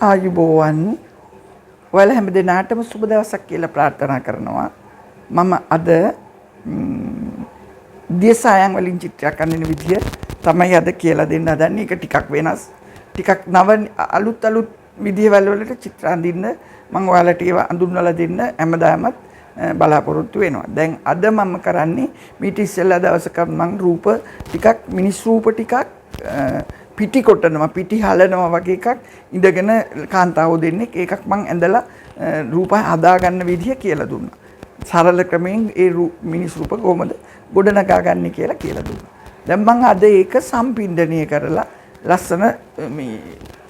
ආයුබෝවන් ඔයාලා හැම දිනාටම සුබ දවසක් කියලා ප්‍රාර්ථනා කරනවා. මම අද දියසායන් වලින් චිත්‍රයක් අඳින විදිය තමයි අද කියලා දෙන්න හදන්නේ. ඒක ටිකක් වෙනස්. ටිකක් නව අලුත් විදියවල වලට චිත්‍ර අඳින්න මම ඔයාලට ඒවා අඳුන්වලා දෙන්න හැමදාමත් බලාපොරොත්තු වෙනවා. දැන් අද මම කරන්නේ මීට ඉස්සෙල්ලා දවසක මම රූප ටිකක් මිනිස් රූප ටිකක් පිටි කොටනවා පිටි හලනවා වගේ එකක් ඉඳගෙන කාන්තාවෝ දෙන්නෙක් ඒකක් මං ඇඳලා රූප හදා ගන්න විදිය කියලා දුන්නා. සරල ක්‍රමයෙන් ඒ මිනිස් රූප කොහොමද ගොඩනගා ගන්න කියලා දුන්නා. දැන් මං අද ඒක සම්පින්ඩණය කරලා ලස්සන මේ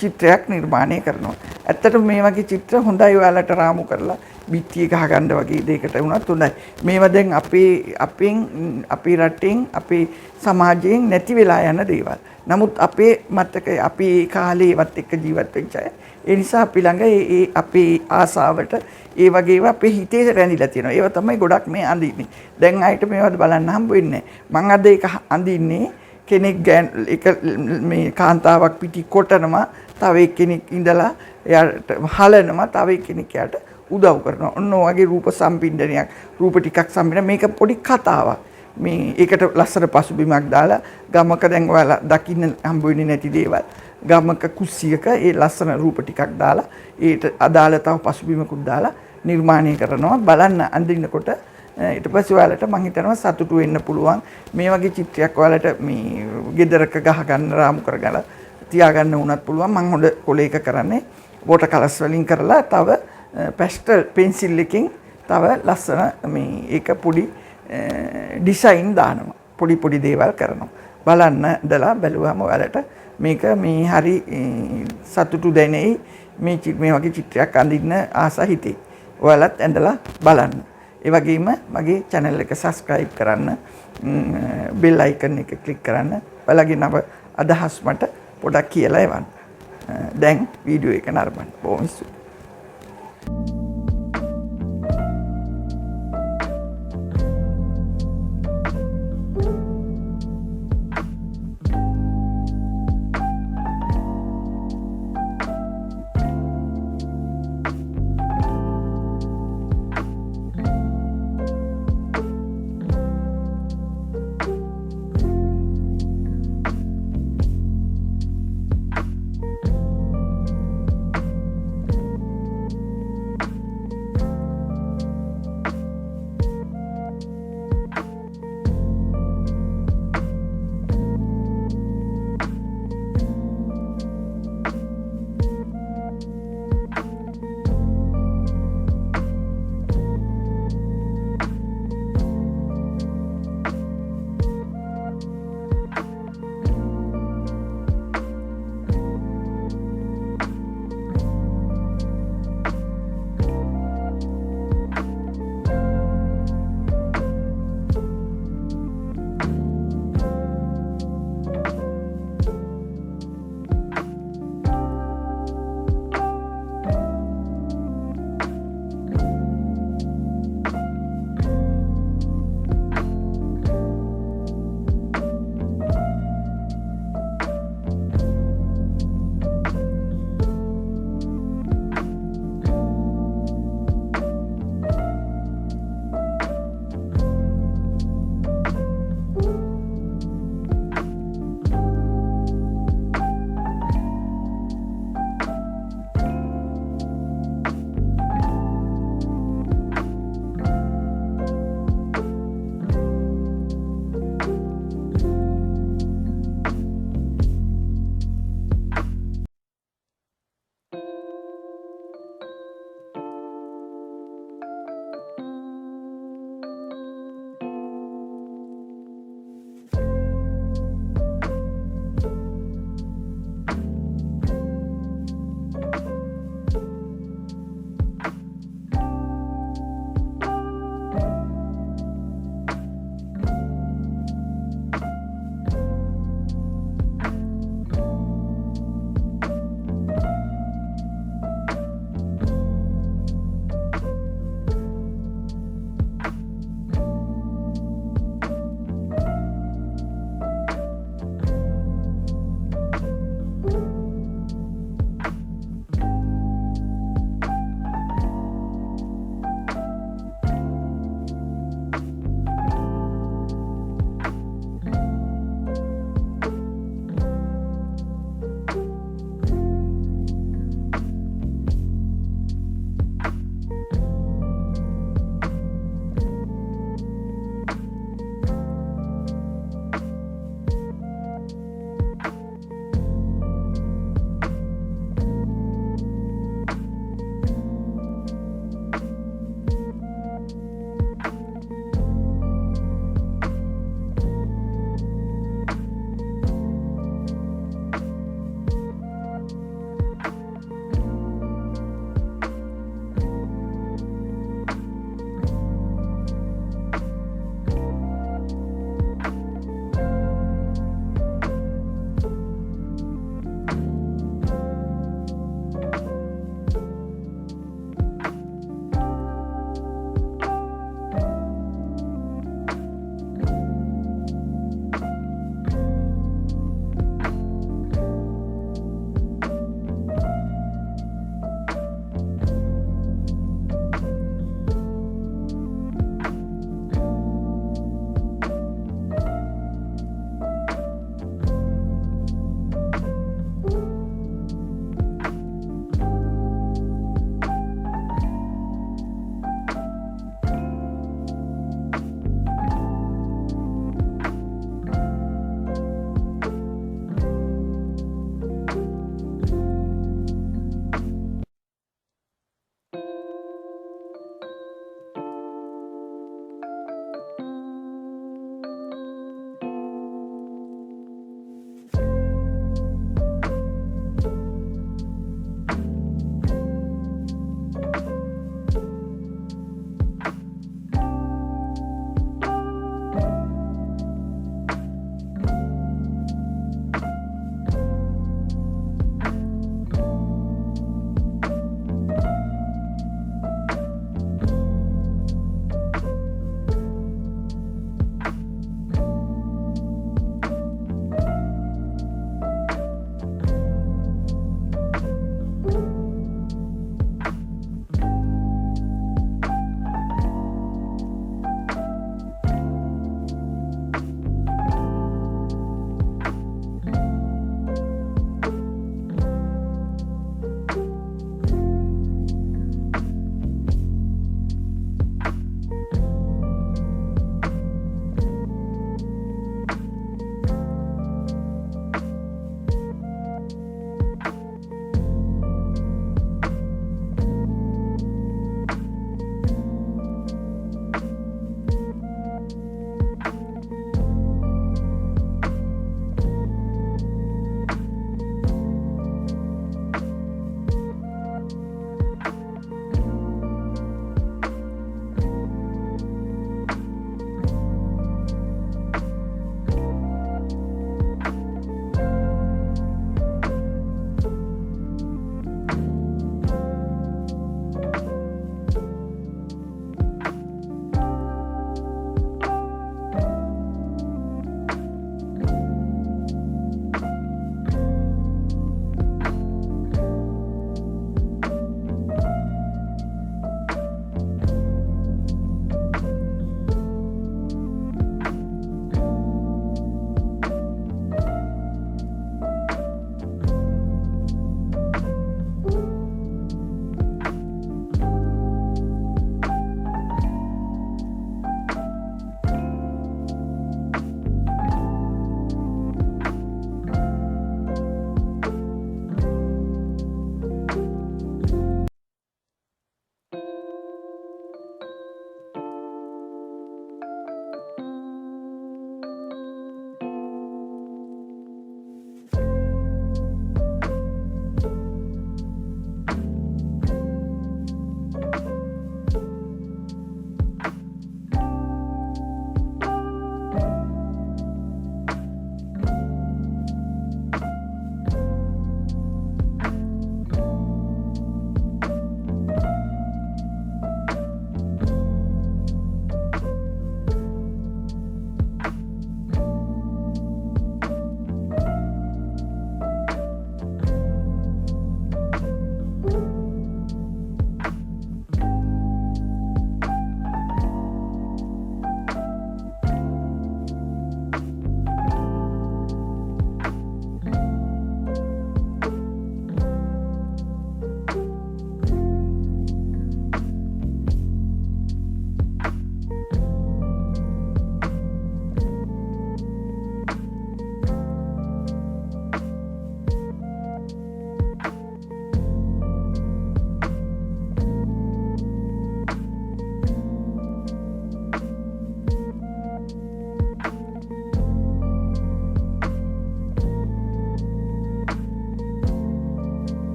චිත්‍රයක් නිර්මාණය කරනවා. ඇත්තටම මේ වගේ චිත්‍ර හොඳයි ඔයාලට රාමු කරලා බිත්තිය ගහ ගන්න වගේ දෙයකට වුණත් හොඳයි. මේවා දැන් අපේ රටෙන් අපේ සමාජයෙන් නැති වෙලා යන දේවල්. නමුත් අපේ මතකයේ අපි ඒ කාලේ ඒවත් එක්ක ජීවත් වෙච්ච අය. ඒ නිසා අපි ළඟ ඒ අපේ ආසාවට ඒ වගේ ඒවා අපේ හිතේ රැඳිලා තියෙනවා. ඒවා තමයි ගොඩක් මේ අඳින්නේ. දැන් ආයෙත් මේවත් බලන්න හම්බ වෙන්නේ නැහැ. මම අද ඒක අඳින්නේ කෙනෙක් එක මේ කාන්තාවක් පිටි කොටනවා තව එක්කෙනෙක් ඉඳලා එයාට හලනවා තව එක්කෙනෙක් යාට උදව් කරනවා. ඔන්න ඔයගේ රූප සම්පින්ඩනයක් රූප ටිකක් සම්පින්ඩන මේක පොඩි කතාවක්. මේ ඒකට ලස්සන පසුබිමක් දාලා ගමක දැන් ඔයාලා දකින්න හම්බ වෙන්නේ නැති දේවල් ගමක කුස්සියක ඒ ලස්සන රූප ටිකක් දාලා ඒට අදාළ තව පසුබිමකුත් දාලා නිර්මාණය කරනවා බලන්න අඳිනකොට ඊට පස්සේ ඔයාලට මම හිතනවා සතුටු වෙන්න පුළුවන් මේ වගේ චිත්‍රයක් ඔයාලට මේ ගෙදරක ගහ ගන්න රාමු කරගල තියාගන්න උනත් පුළුවන් මම හොඳ කොලයක කරන්නේ watercolors වලින් කරලා තව pastel pencil එකකින් තව ලස්සන මේ ඒක පොඩි ඩිසයින් දානවා පොඩි දේවල් කරනවා බලන්න දලා බැලුවම ඔයාලට මේක මේ හරි සතුටු දැනෙයි මේ වගේ චිත්‍රයක් අඳින්න ආස හිතේ ඔයාලත් ඇඳලා බලන්න ඒ වගේම මගේ channel එක subscribe කරන්න bell icon එක click කරන්න ඔයාලගේ නව අදහස් මට පොඩක් කියලා එවන්න දැන් වීඩියෝ එක නරඹන්න බොහොම ස්තුතියි